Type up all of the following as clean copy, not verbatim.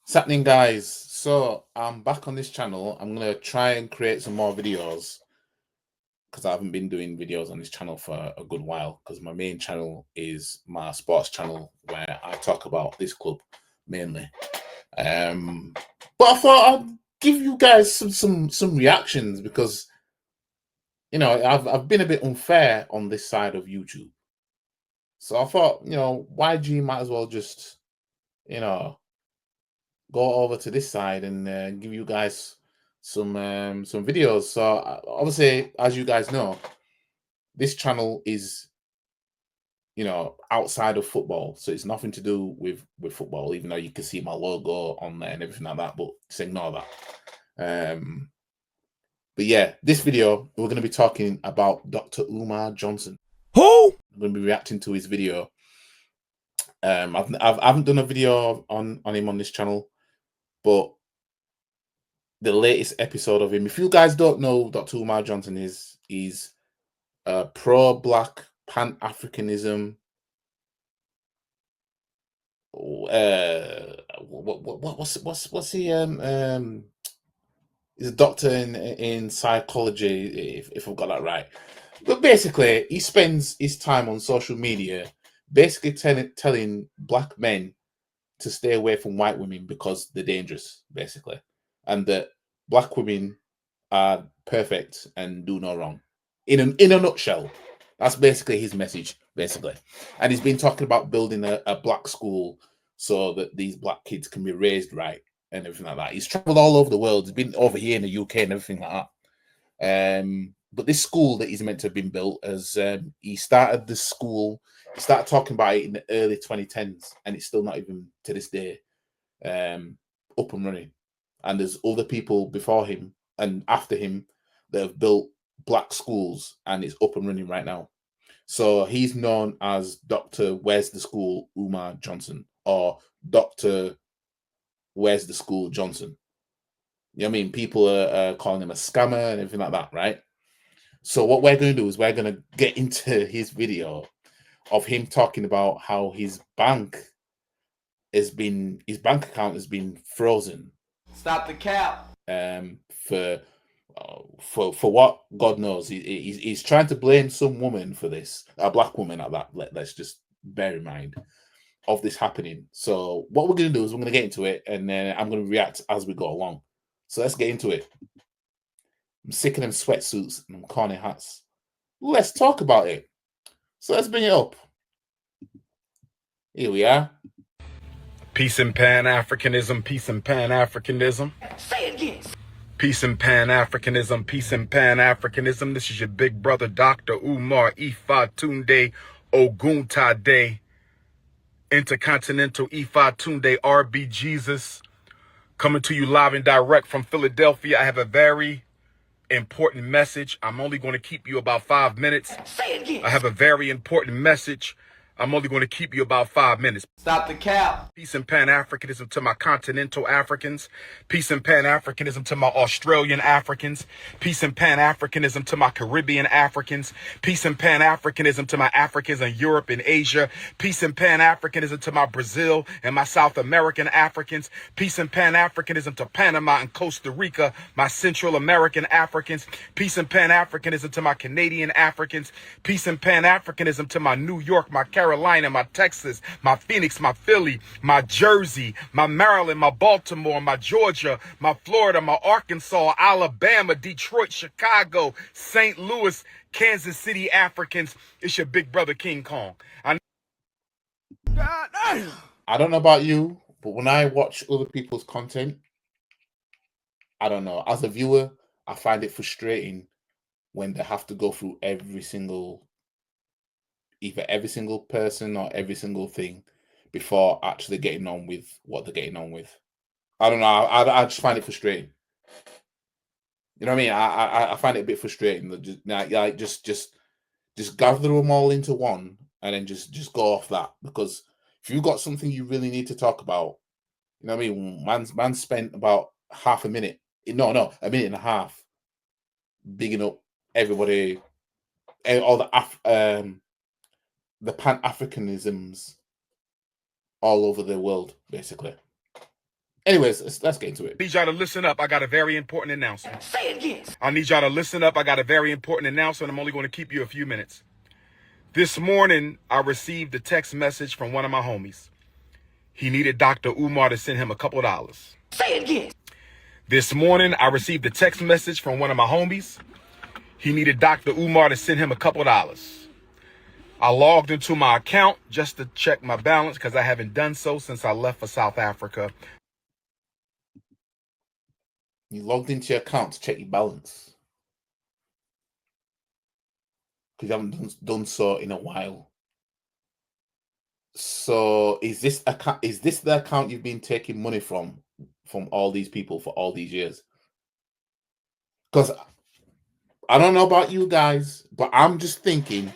What's happening, guys? So I'm back on this channel. I'm gonna try and create some more videos because I haven't been doing videos on this channel for a good while. Because my main channel is my sports channel where I talk about this club mainly. Um, but I thought I'd give you guys some reactions because I've been a bit unfair on this side of YouTube. So I thought YG might as well just you know go over to this side and give you guys some videos. So obviously, as you guys know, this channel is outside of football, so it's nothing to do with football. Even though you can see my logo on there and everything like that, but just ignore that. But yeah, this video we're going to be talking about Dr. Umar Johnson. Who? I'm going to be reacting to his video. I haven't done a video on him on this channel, but the latest episode of him. If you guys don't know, Dr. Umar Johnson he's pro-black pan-Africanism. What's he? He's a doctor in psychology, if I've got that right. But basically, he spends his time on social media, basically telling black men to stay away from white women because they're dangerous, basically, and that black women are perfect and do no wrong. In a nutshell, that's basically his message, basically. And he's been talking about building a black school so that these black kids can be raised right and everything like that. He's traveled all over the world. He's been over here in the UK and everything like that. But this school that he's meant to have been built as he started the school, he started talking about it in the early 2010s, and it's still not even to this day up and running. And there's other people before him and after him that have built black schools, and it's up and running right now. So he's known as Dr. Where's the School Umar Johnson, or Dr. Where's the School Johnson. You know what I mean? People are calling him a scammer and everything like that, right? So what we're going to do is we're going to get into his video of him talking about how his bank account has been frozen. Stop the cap. For what God knows. He's trying to blame some woman for this, a black woman at that. Let's just bear in mind of this happening. So what we're going to do is we're going to get into it, and then I'm going to react as we go along. So let's get into it. I'm sick of them sweatsuits and them corny hats. Let's talk about it. So let's bring it up. Here we are. Peace and Pan-Africanism, peace and Pan-Africanism. Say it again. Peace and Pan-Africanism, peace and Pan-Africanism. This is your big brother, Dr. Umar Ifa Tunde Oguntade, Intercontinental Ifa Tunde RB Jesus, coming to you live and direct from Philadelphia. I have a very important message. I'm only going to keep you about 5 minutes. Say it again. I have a very important message. I'm only going to keep you about 5 minutes. Stop the cap. Peace and Pan-Africanism to my continental Africans. Peace and Pan-Africanism to my Australian Africans. Peace and Pan-Africanism to my Caribbean Africans. Peace and Pan-Africanism to my Africans in Europe and Asia. Peace and Pan-Africanism to my Brazil and my South American Africans. Peace and Pan-Africanism to Panama and Costa Rica, my Central American Africans. Peace and Pan-Africanism to my Canadian Africans. Peace and Pan-Africanism to my New York, my Carolina, my Texas, my Phoenix, my Philly, my Jersey, my Maryland, my Baltimore, my Georgia, my Florida, my Arkansas, Alabama, Detroit, Chicago, St. Louis, Kansas City Africans. It's your big brother King Kong. I don't know about you, but when I watch other people's content, I don't know. As a viewer, I find it frustrating when they have to go through either every single person or every single thing before actually getting on with what they're getting on with. I don't know. I just find it frustrating. You know what I mean? I find it a bit frustrating that just gather them all into one and then just go off that, because if you've got something you really need to talk about, you know what I mean? Man spent about half a minute, a minute and a half, bigging up everybody, all the Pan Africanisms all over the world, basically. Anyways, let's get into it. I need y'all to listen up. I got a very important announcement. Say it again. I need y'all to listen up. I got a very important announcement. I'm only going to keep you a few minutes. This morning, I received a text message from one of my homies. He needed Dr. Umar to send him a couple of dollars. Say it again. This morning, I received a text message from one of my homies. He needed Dr. Umar to send him a couple of dollars. I logged into my account just to check my balance because I haven't done so since I left for South Africa. You logged into your account to check your balance because you haven't done so in a while. So is this the account you've been taking money from all these people for all these years? Because I don't know about you guys, but I'm just thinking,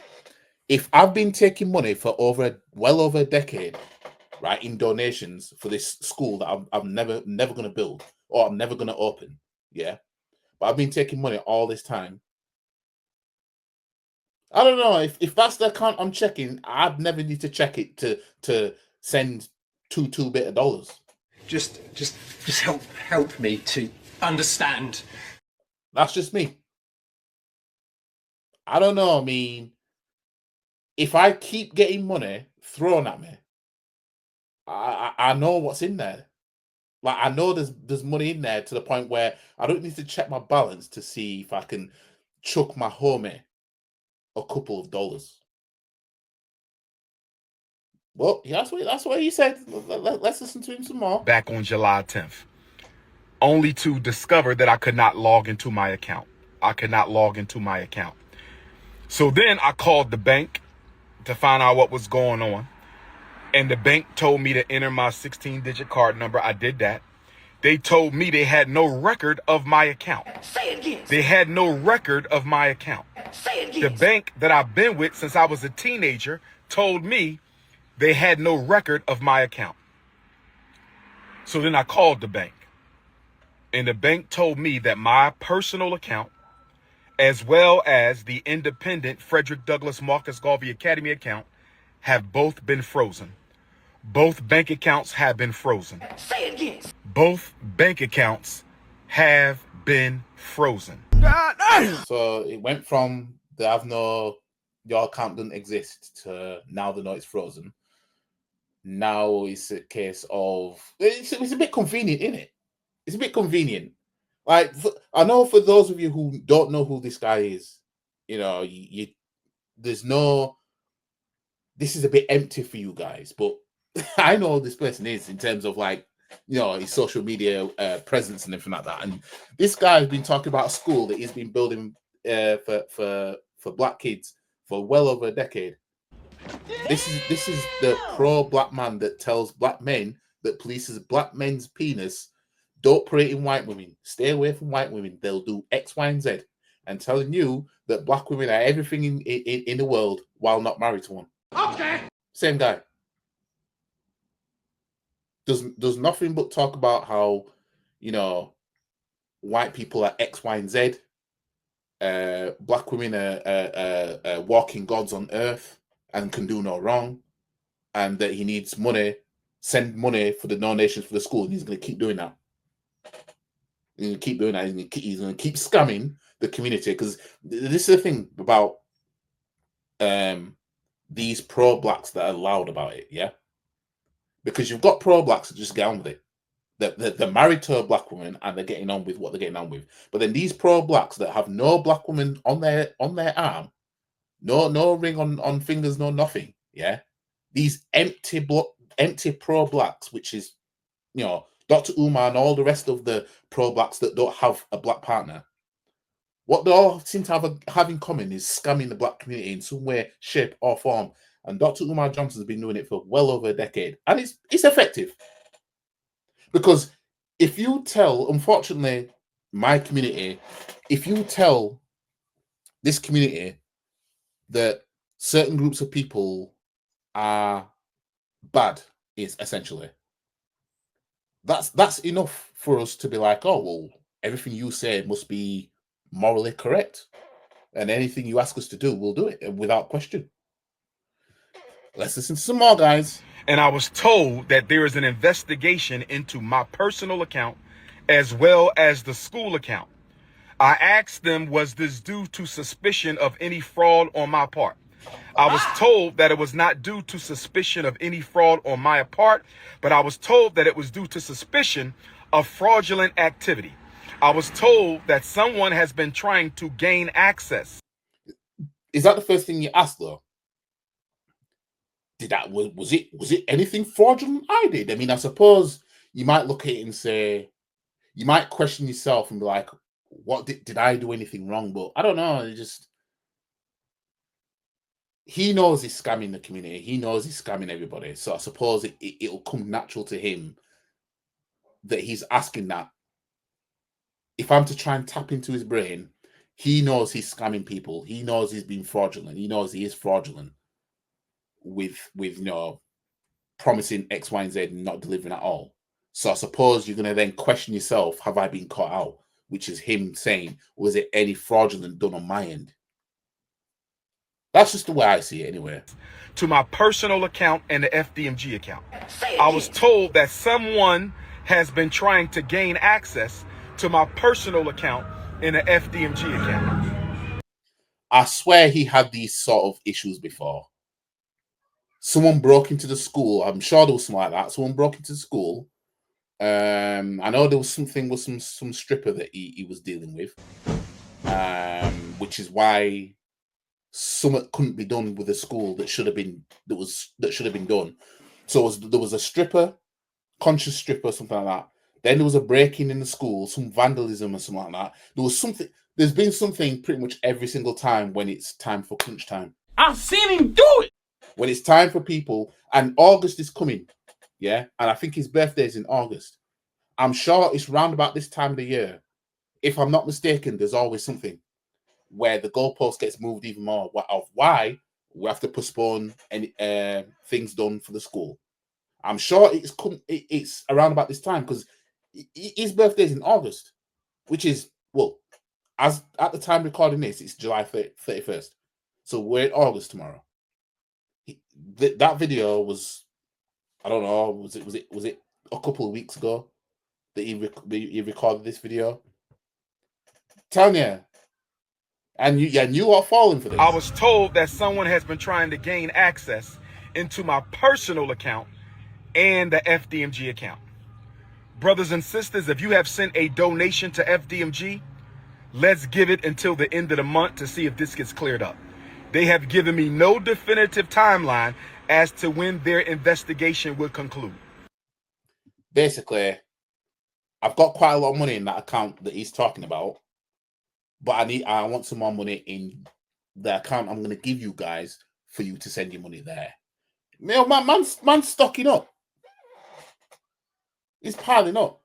if I've been taking money for well over a decade, right, in donations for this school that I'm never going to build or I'm never going to open, yeah, but I've been taking money all this time. I don't know if that's the account I'm checking. I'd never need to check it to send two bit of dollars. Just help me to understand. That's just me. I don't know. I mean, if I keep getting money thrown at me, I know what's in there. Like, I know there's money in there to the point where I don't need to check my balance to see if I can chuck my homie a couple of dollars. Well, yeah, that's what he said. Let's listen to him some more. Back on July 10th, only to discover that I could not log into my account. So then I called the bank to find out what was going on. And the bank told me to enter my 16-digit card number. I did that. They told me they had no record of my account. Say it again. They had no record of my account. Say it The again. bank that I've been with since I was a teenager told me they had no record of my account. So then I called the bank. And the bank told me that my personal account, as well as the independent Frederick Douglass Marcus Garvey Academy account, have both been frozen. Both bank accounts have been frozen. Say it again. Both bank accounts have been frozen. So it went from your account doesn't exist to now they know it's frozen. Now it's a case of it's a bit convenient, isn't it? It's a bit convenient. Like, I know for those of you who don't know who this guy is, you know, this is a bit empty for you guys, but I know who this person is in terms of, like, you know, his social media presence and everything like that. And this guy has been talking about a school that he's been building for black kids for well over a decade. This is the pro-black man that tells black men that polices black men's penis. Don't prey in white women. Stay away from white women. They'll do X, Y, and Z. And telling you that black women are everything in the world while not married to one. Okay. Same guy. Does nothing but talk about how, you know, white people are X, Y, and Z. Black women are walking gods on earth and can do no wrong. And that he needs money, send money for the donations for the school. And he's going to keep doing that. He's going to keep doing that. He's going to keep scamming the community, because this is the thing about these pro-blacks that are loud about it, yeah? Because you've got pro-blacks that just get on with it. They're married to a black woman and they're getting on with what they're getting on with. But then these pro-blacks that have no black woman on their arm, no ring on fingers, no nothing, yeah? These empty pro-blacks, which is, you know, Dr. Umar and all the rest of the pro-blacks that don't have a black partner, what they all seem to have in common is scamming the black community in some way, shape, or form. And Dr. Umar Johnson has been doing it for well over a decade. And it's effective. Because if you tell, unfortunately, my community, if you tell this community that certain groups of people are bad, is essentially, that's enough for us to be like, oh, well, everything you say must be morally correct, and anything you ask us to do, we'll do it without question. Let's listen to some more, guys. and I was told that there is an investigation into my personal account as well as the school account. I asked them, was this due to suspicion of any fraud on my part? I was told that it was not due to suspicion of any fraud on my part, but I was told that it was due to suspicion of fraudulent activity. I was told that someone has been trying to gain access. Is that the first thing you asked though? Was it anything fraudulent I did? I mean, I suppose you might look at it and say, you might question yourself and be like, what did I do anything wrong? But I don't know. He knows he's scamming the community. He knows he's scamming everybody. So I suppose it'll come natural to him that he's asking that. If I'm to try and tap into his brain, he knows he's scamming people. He knows he's being fraudulent. He knows he is fraudulent with promising X, Y, and Z and not delivering at all. So I suppose you're going to then question yourself, have I been caught out? Which is him saying, was it any fraudulent done on my end? That's just the way I see it anyway. To my personal account and the FDMG account. I was told that someone has been trying to gain access to my personal account and the FDMG account. I swear he had these sort of issues before. Someone broke into the school. I'm sure there was something like that. Someone broke into the school. I know there was something with some stripper that he was dealing with, which is why something couldn't be done with the school that should have been done. So there was a stripper, conscious stripper, something like that. Then there was a break-in the school, some vandalism or something like that. There was something. There's been something pretty much every single time when it's time for crunch time. I've seen him do it. When it's time for people, and August is coming, yeah, and I think his birthday is in August. I'm sure it's round about this time of the year. If I'm not mistaken, there's always something where the goalpost gets moved even more. Of why we have to postpone any things done for the school. I'm sure it's around about this time because his birthday is in August, which is, well, as at the time recording this, it's July 31st. So we're in August tomorrow. That video was, I don't know, was it a couple of weeks ago that he recorded this video? Telling you. And you are falling for this. I was told that someone has been trying to gain access into my personal account and the FDMG account. Brothers and sisters, if you have sent a donation to FDMG, let's give it until the end of the month to see if this gets cleared up. They have given me no definitive timeline as to when their investigation will conclude. Basically, I've got quite a lot of money in that account that he's talking about, but I want some more money in the account I'm going to give you guys for you to send your money there. Man's stocking up. He's piling up.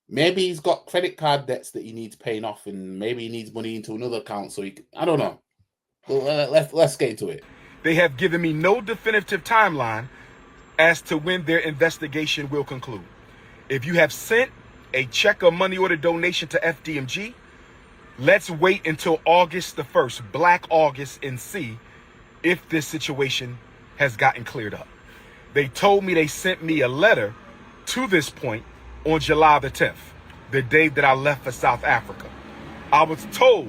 Maybe he's got credit card debts that he needs paying off, and maybe he needs money into another account so he can, I don't know. Well, let's get into it. They have given me no definitive timeline as to when their investigation will conclude. If you have sent a check or money order donation to FDMG, let's wait until August the 1st, Black August, and see if this situation has gotten cleared up. They told me they sent me a letter to this point on July the 10th, the day that I left for South Africa. I was told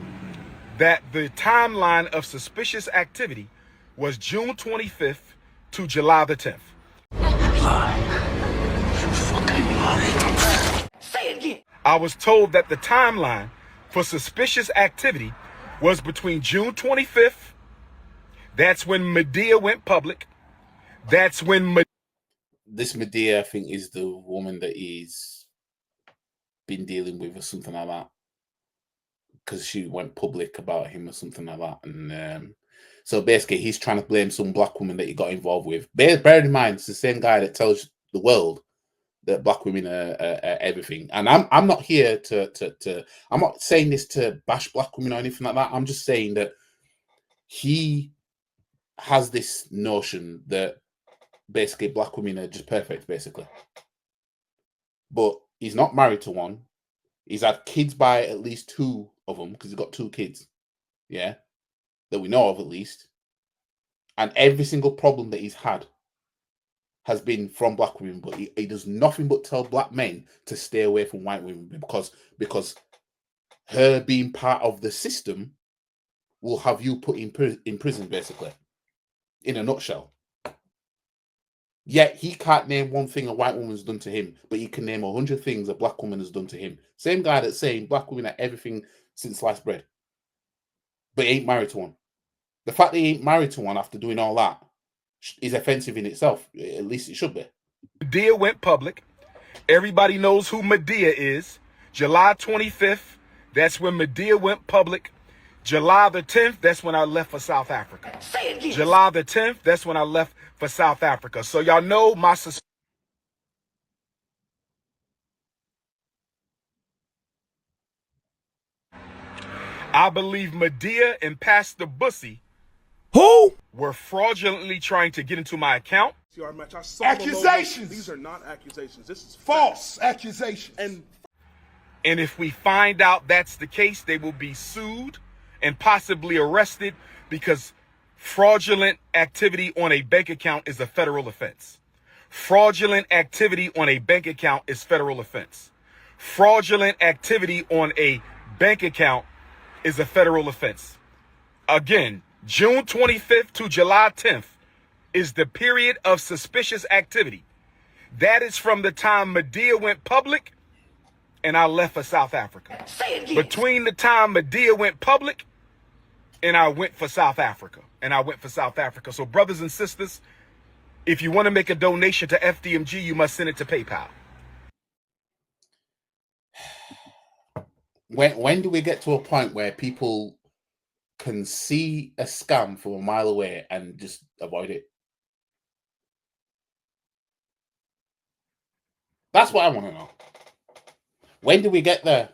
that the timeline of suspicious activity was June 25th to July the 10th. Say it again. I was told that the timeline for suspicious activity was between June 25th, that's when Medea went public, that's when this Medea, I think, is the woman that he's been dealing with or something like that, because she went public about him or something like that. And so basically he's trying to blame some black woman that he got involved with. Bear in mind, it's the same guy that tells the world that black women are everything. And I'm not here to I'm not saying this to bash black women or anything like that. I'm just saying that he has this notion that basically black women are just perfect, basically. But he's not married to one. He's had kids by at least two of them, because he's got two kids, yeah, that we know of at least. And every single problem that he's had has been from black women, but he does nothing but tell black men to stay away from white women because her being part of the system will have you put in prison, basically, in a nutshell. Yet he can't name one thing a white woman's done to him, but he can name 100 things a black woman has done to him. Same guy that's saying black women are everything since sliced bread, but he ain't married to one. The fact that he ain't married to one after doing all that is offensive in itself. At least it should be. Medea went public. Everybody knows who Medea is. July 25th, that's when Medea went public. July the 10th, that's when I left for South Africa. Say it again. July the 10th, that's when I left for South Africa. So y'all know my I believe Medea and Pastor Bussy were fraudulently trying to get into my account. Accusations. These are not accusations. This is False accusations. And if we find out that's the case, they will be sued and possibly arrested because fraudulent activity on a bank account is a federal offense. Fraudulent activity on a bank account is federal offense. Fraudulent activity on a bank account is a federal offense. Again, June 25th to July 10th is the period of suspicious activity. That is from the time Medea went public and I left for South Africa. Say it again. Between the time Medea went public and I went for South Africa. So brothers and sisters, if you want to make a donation to FDMG, you must send it to PayPal. When do we get to a point where people can see a scam from a mile away and just avoid it? That's what I want to know. When do we get there?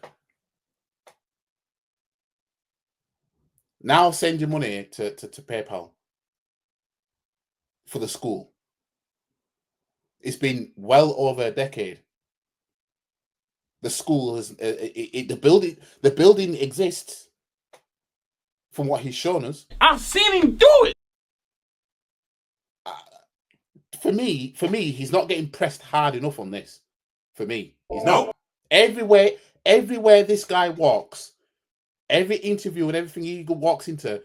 Now send your money to PayPal for the school. It's been well over a decade. The school is the building exists from what he's shown us. I've seen him do it. For me, he's not getting pressed hard enough on this. For me, he's not. Everywhere this guy walks, every interview and everything he walks into,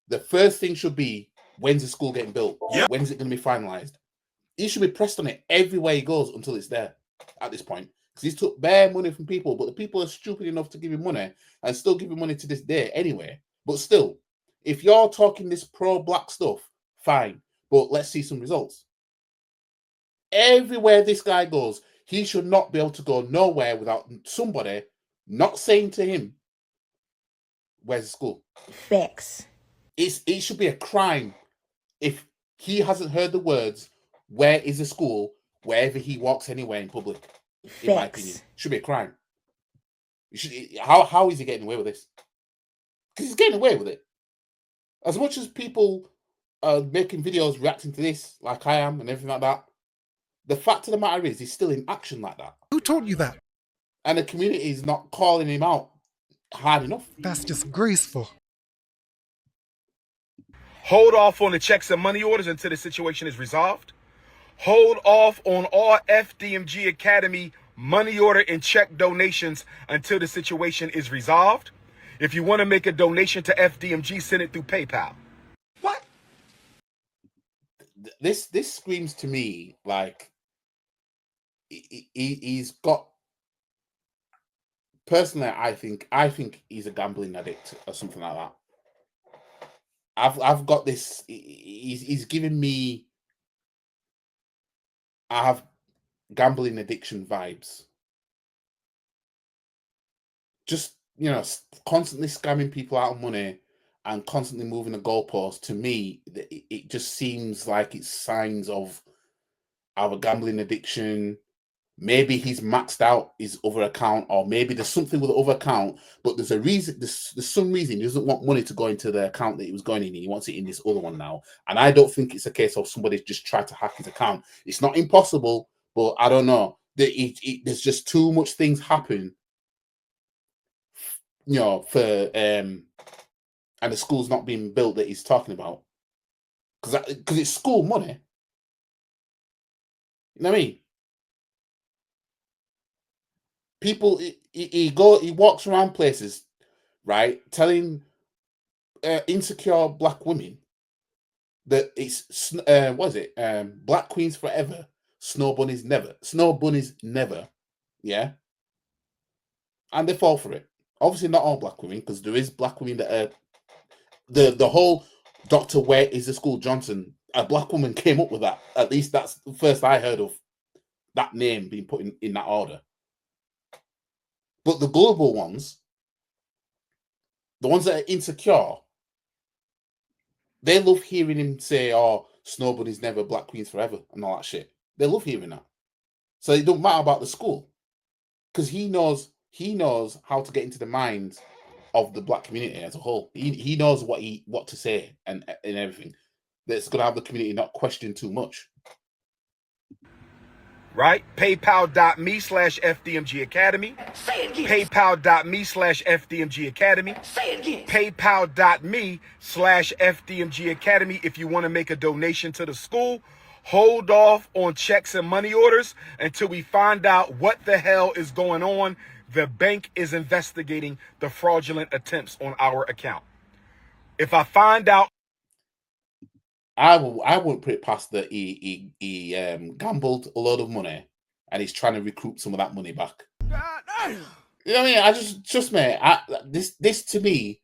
the first thing should be, when's the school getting built? Yep. When's it going to be finalized? He should be pressed on it everywhere he goes until it's there at this point. Because he's took bare money from people, but the people are stupid enough to give him money and still give him money to this day anyway. But still, if you're talking this pro-black stuff, fine. But let's see some results. Everywhere this guy goes, he should not be able to go nowhere without somebody not saying to him, where's the school? Facts. It should be a crime if he hasn't heard the words, where is the school, wherever he walks anywhere in public. Facts. In my opinion, should be a crime. How is he getting away with this? Because he's getting away with it. As much as people are making videos reacting to this, like I am, and everything like that, the fact of the matter is, he's still in action like that. Who told you that? And the community is not calling him out hard enough. That's disgraceful. Hold off on the checks and money orders until the situation is resolved. Hold off on all FDMG Academy money order and check donations until the situation is resolved. If you want to make a donation to FDMG, send it through PayPal. What? This screams to me like he's got. Personally, I think he's a gambling addict or something like that. I've got this. He's giving me. I have gambling addiction vibes. Just, constantly scamming people out of money and constantly moving the goalpost. To me, it just seems like it's signs of our gambling addiction. Maybe he's maxed out his other account, or maybe there's something with the other account, but there's a reason, there's some reason he doesn't want money to go into the account that he was going in. He wants it in this other one now. And I don't think it's a case of somebody just tried to hack his account. It's not impossible, but I don't know. There's just too much things happen, and the school's not being built that he's talking about. because it's school money. You know what I mean? People, he walks around places, right, telling insecure black women that it's what is it? Black queens forever, snow bunnies never. Snow bunnies never. Yeah, and they fall for it. Obviously, not all black women, because there is black women that are the whole Doctor Where is the School Johnson. A black woman came up with that. At least that's the first I heard of that name being put in that order. But the global ones, the ones that are insecure, they love hearing him say, "Oh, snow bunnies never, black queens forever," and all that shit. They love hearing that. So it don't matter about the school, because he knows how to get into the minds of the black community as a whole. He knows what to say and everything that's gonna have the community not question too much. Right? PayPal.me/FDMG Academy. Say it again. PayPal.me/FDMG Academy. Say it again. PayPal.me/FDMG Academy. If you want to make a donation to the school, hold off on checks and money orders until we find out what the hell is going on. The bank is investigating the fraudulent attempts on our account. If I find out, I wouldn't put it past that he gambled a lot of money and he's trying to recoup some of that money back. God damn. You know what I mean? I just me. This to me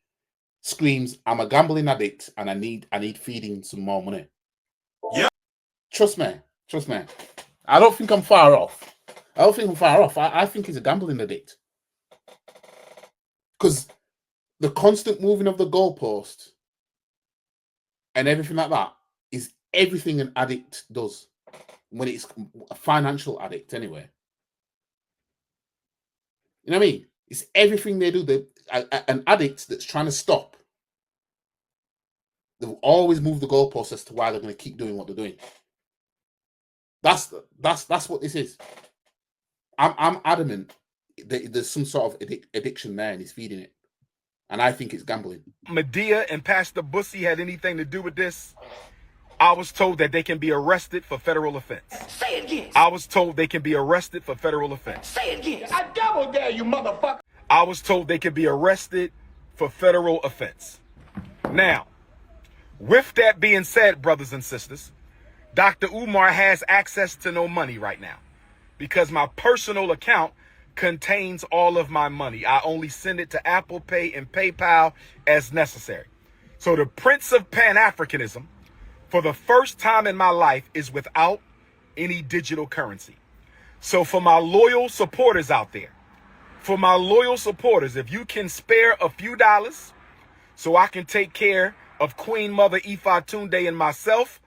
screams I'm a gambling addict and I need feeding some more money. Yeah. Trust me. I don't think I'm far off. I think he's a gambling addict. Because the constant moving of the goalpost and everything like that is everything an addict does when it's a financial addict anyway. You know what I mean? It's everything they do. An addict that's trying to stop, they'll always move the goalpost as to why they're going to keep doing what they're doing. That's what this is. I'm adamant that there's some sort of addiction there and he's feeding it. And I think it's gambling. Medea and Pastor Bussy had anything to do with this, I was told that they can be arrested for federal offense. Say it again. I was told they can be arrested for federal offense. Say it again. I double dare you, motherfucker. I was told they can be arrested for federal offense. Now, with that being said, brothers and sisters, Dr. Umar has access to no money right now because my personal account contains all of my money. I only send it to Apple Pay and PayPal as necessary. So the Prince of Pan-Africanism, for the first time in my life, is without any digital currency. So for my loyal supporters out there, if you can spare a few dollars so I can take care of Queen Mother Ifatunde and myself.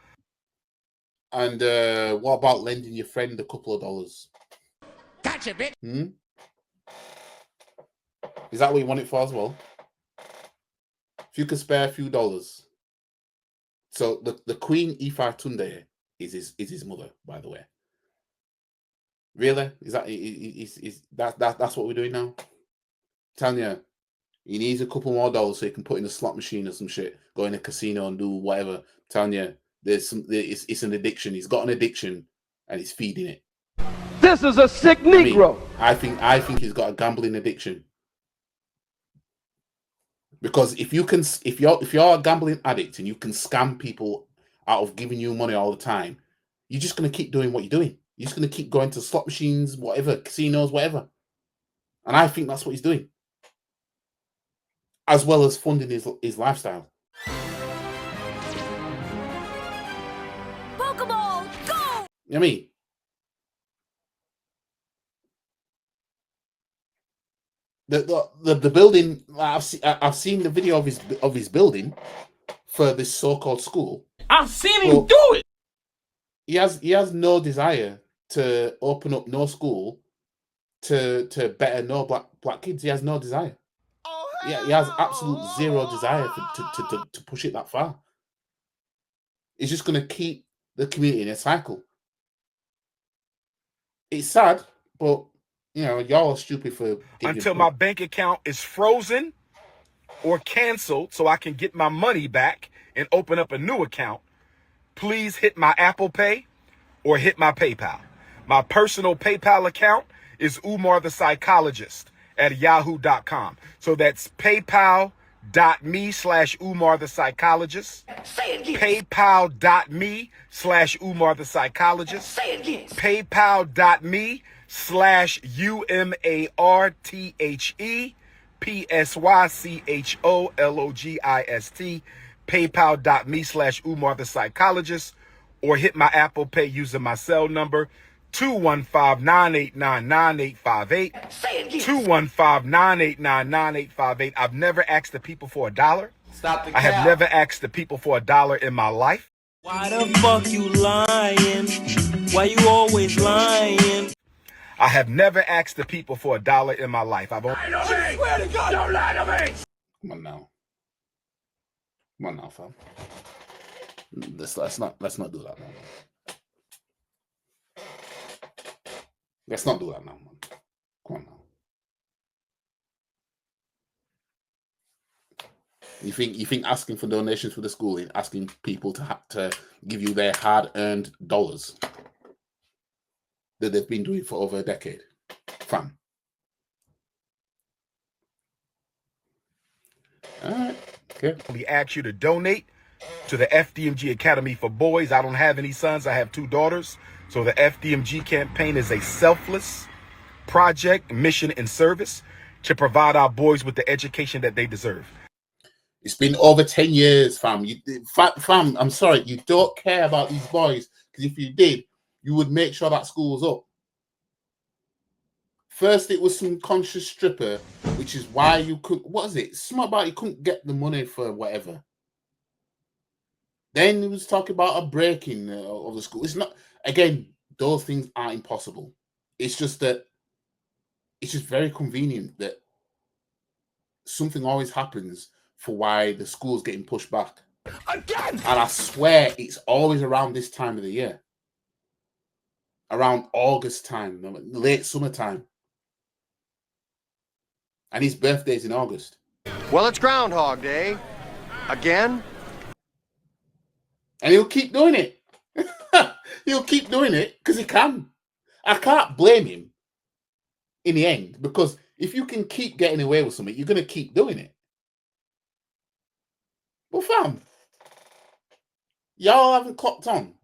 And what about lending your friend a couple of dollars? Gotcha, bitch. Is that what you want it for as well? If you can spare a few dollars. So the Queen Ifatunde is his mother, by the way. Really? Is that's what we're doing now? Telling you, he needs a couple more dollars so he can put in a slot machine or some shit, go in a casino and do whatever. Telling you, it's an addiction. He's got an addiction and he's feeding it. This is a sick Negro. I think he's got a gambling addiction. Because if you're a gambling addict and you can scam people out of giving you money all the time, you're just gonna keep doing what you're doing. You're just gonna keep going to slot machines, whatever, casinos, whatever. And I think that's what he's doing, as well as funding his lifestyle. Pokeball, go! You know what I mean? The building, I've seen the video of his building for this so-called school. I've seen him do it. He has no desire to open up no school to better no black kids. He has no desire. Yeah, he has absolute zero desire to push it that far. He's just going to keep the community in a cycle. It's sad, but you know, y'all are stupid for until my bank account is frozen or canceled so I can get my money back and open up a new account. please hit my Apple Pay or hit my PayPal. My personal PayPal account is Umar the Psychologist at yahoo.com. So that's paypal.me/Umar the Psychologist. Say it again. PayPal.me/Umar the Psychologist. Say it again. PayPal.me/UmarthePsychologist. PayPal.me/Umar the Psychologist. Or hit my Apple Pay using my cell number 215-989-9858. Say it again. 215-989-9858. I've never asked the people for $1. Stop the I have never asked the people for $1 in my life. Why the fuck you lying? Why you always lying? I have never asked the people for $1 in my life. I've only... I swear to God, don't lie to me! Come on now. Come on now, fam. Let's not do that now. Let's not do that now, man. Come on now. You think asking for donations for the school is asking people to give you their hard-earned dollars that they've been doing for over a decade, fam? All right. Okay. We ask you to donate to the FDMG Academy for Boys. I don't have any sons. I have 2 daughters. So the FDMG campaign is a selfless project, mission, and service to provide our boys with the education that they deserve. It's been over 10 years, fam. Fam, I'm sorry, you don't care about these boys, because if you did, you would make sure that school was up. First, it was some conscious stripper, which is why you couldn't, what is it? Something about you couldn't get the money for whatever. Then he was talking about a breaking of the school. It's not, again, those things are impossible. It's just that it's just very convenient that something always happens for why the school's getting pushed back. Again! And I swear it's always around this time of the year. Around August time, late summertime. And his birthday's in August. Well, it's Groundhog Day. Again? And he'll keep doing it. He'll keep doing it because he can. I can't blame him in the end, because if you can keep getting away with something, you're going to keep doing it. Well, fam, y'all haven't clocked on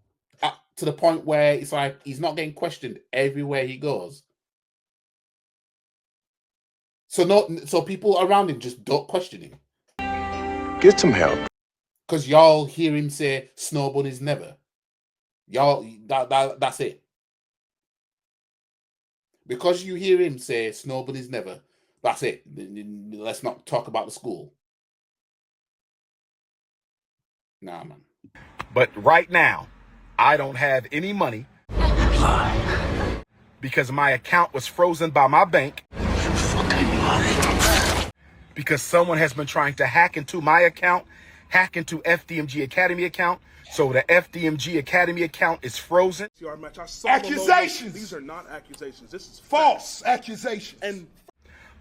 to the point where it's like he's not getting questioned everywhere he goes. So people around him just don't question him. Get some help. Because y'all hear him say snow bunnies never. Y'all, that's it. Because you hear him say snow bunnies never, that's it. Let's not talk about the school. Nah, man. But right now, I don't have any money because my account was frozen by my bank. Because someone has been trying to hack into my account, hack into FDMG Academy account. So the FDMG Academy account is frozen. Accusations! These are not accusations. This is false accusations. And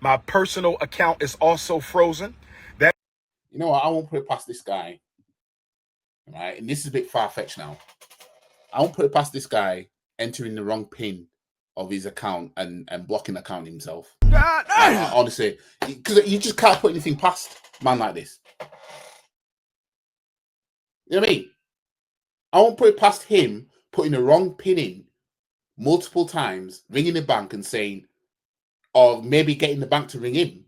my personal account is also frozen. You know what? I won't put it past this guy. Right? And this is a bit far-fetched now. I won't put it past this guy entering the wrong PIN of his account and blocking the account himself. Honestly, because you just can't put anything past a man like this. You know what I mean? I won't put it past him putting the wrong PIN in multiple times, ringing the bank and saying, or maybe getting the bank to ring him,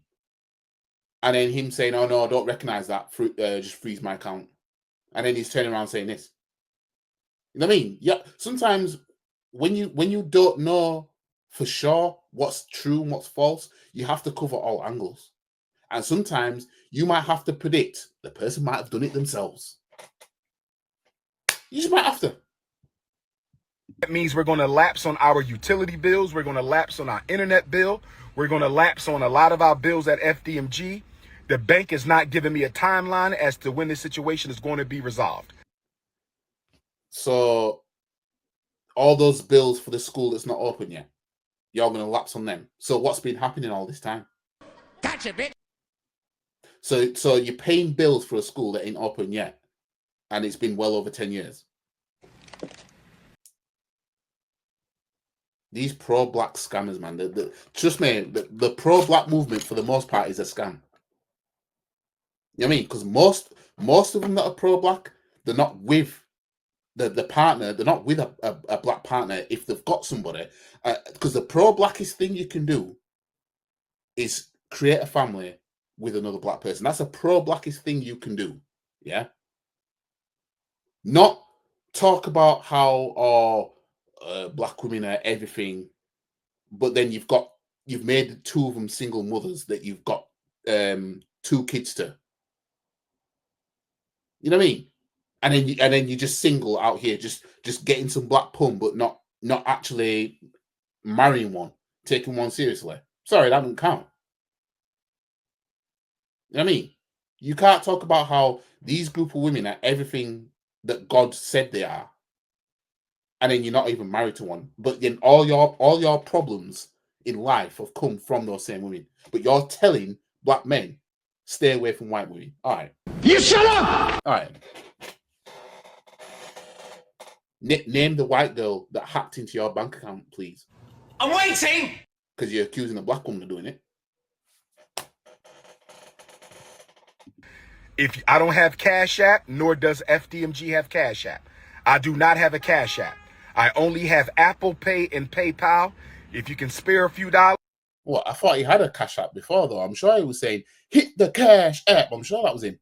and then him saying, "Oh no, I don't recognize that. Just freeze my account." And then he's turning around saying this. You know what I mean? Yeah. Sometimes when you don't know for sure what's true and what's false, you have to cover all angles. And sometimes you might have to predict the person might have done it themselves. You just might have to. That means we're going to lapse on our utility bills. We're going to lapse on our internet bill. We're going to lapse on a lot of our bills at FDMG. The bank is not giving me a timeline as to when this situation is going to be resolved. So all those bills for the school that's not open yet, you're going to lapse on them. So what's been happening all this time? Gotcha, bitch. So you're paying bills for a school that ain't open yet, and it's been well over 10 years. These pro-black scammers, man. Trust me, the pro-black movement for the most part is a scam. You know what I mean? Because most of them that are pro-black, they're not with the partner. They're not with a black partner if they've got somebody. Because the pro-blackest thing you can do is create a family with another black person. That's the pro-blackest thing you can do. Yeah. Not talk about how black women are everything, but then you've made two of them single mothers that you've got 2 kids to. You know what I mean? And then you just single out here, just getting some black pun, but not actually marrying one, taking one seriously. Sorry, that doesn't count. You know what I mean? You can't talk about how these group of women are everything that God said they are, and then you're not even married to one. But then all your problems in life have come from those same women. But you're telling black men, stay away from white women. All right. You shut up! All right. Name the white girl that hacked into your bank account, please. I'm waiting! Because you're accusing a black woman of doing it. If I don't have Cash App, nor does FDMG have Cash App. I do not have a Cash App. I only have Apple Pay and PayPal. If you can spare a few dollars. Well, I thought he had a Cash App before, though. I'm sure he was saying, hit the Cash App. I'm sure that was him.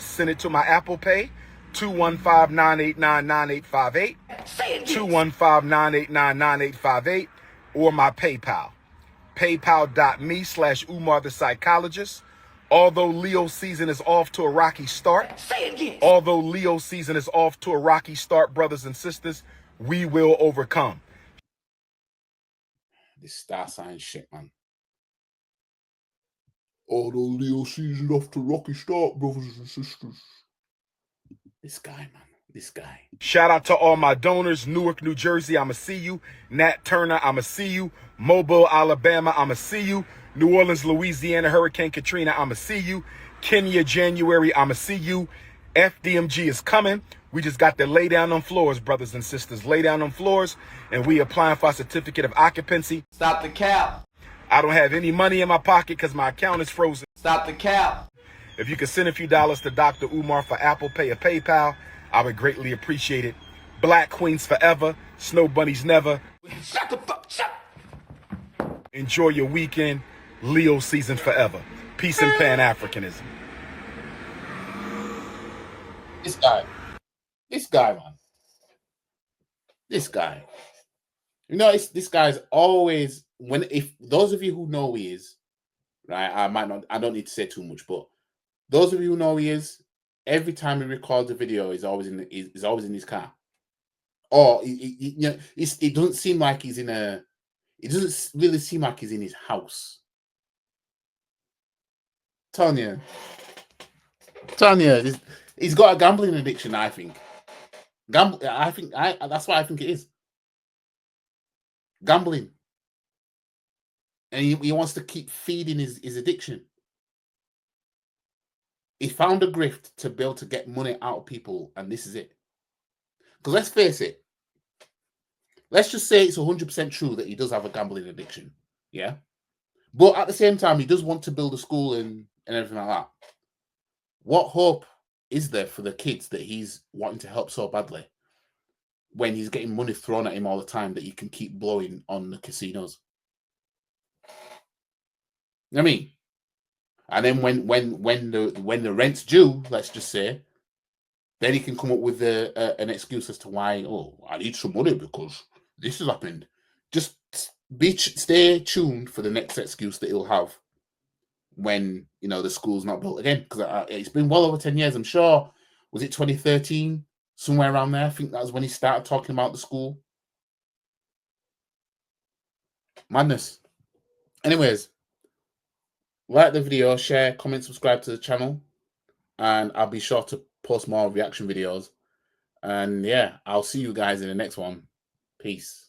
Send it to my Apple Pay, 215-989-9858, 215-989-9858, or my PayPal, paypal.me/Umar the Psychologist. Although Leo season is off to a rocky start, brothers and sisters, we will overcome. This star sign shit, man. Although Leo season off to a rocky start, brothers and sisters. This guy, man. This guy. Shout out to all my donors. Newark, New Jersey, I'ma see you. Nat Turner, I'ma see you. Mobile, Alabama, I'ma see you. New Orleans, Louisiana, Hurricane Katrina, I'ma see you. Kenya, January, I'ma see you. FDMG is coming. We just got to lay down on floors, brothers and sisters. Lay down on floors, and we applying for a certificate of occupancy. Stop the cap. I don't have any money in my pocket because my account is frozen. Stop the cap. If you could send a few dollars to Dr. Umar for Apple Pay or PayPal, I would greatly appreciate it. Black Queens forever. Snow Bunnies never. Shut the fuck up. Enjoy your weekend. Leo season forever. Peace and Pan-Africanism. This guy, man. This guy. You know, this guy's always, if those of you who know who he is, right? I don't need to say too much, but those of you who know who he is, every time he records a video, he's always in his car. Or it doesn't seem like he's in a. It doesn't really seem like he's in his house. Tanya, he's got a gambling addiction. I think. That's what I think it is. Gambling, and he wants to keep feeding his addiction. He found a grift to be able to get money out of people, and this is it. Because let's face it, let's just say it's 100% true that he does have a gambling addiction, yeah? But at the same time, he does want to build a school and everything like that. What hope is there for the kids that he's wanting to help so badly when he's getting money thrown at him all the time that he can keep blowing on the casinos? You know what I mean? And then when the rent's due, let's just say, then he can come up with an excuse as to why. Oh, I need some money because this has happened. Just stay tuned for the next excuse that he'll have when the school's not built again. Because it's been well over 10 years. I'm sure. Was it 2013? Somewhere around there. I think that was when he started talking about the school. Madness. Anyways. Like the video, share, comment, subscribe to the channel, and I'll be sure to post more reaction videos. And yeah, I'll see you guys in the next one. Peace.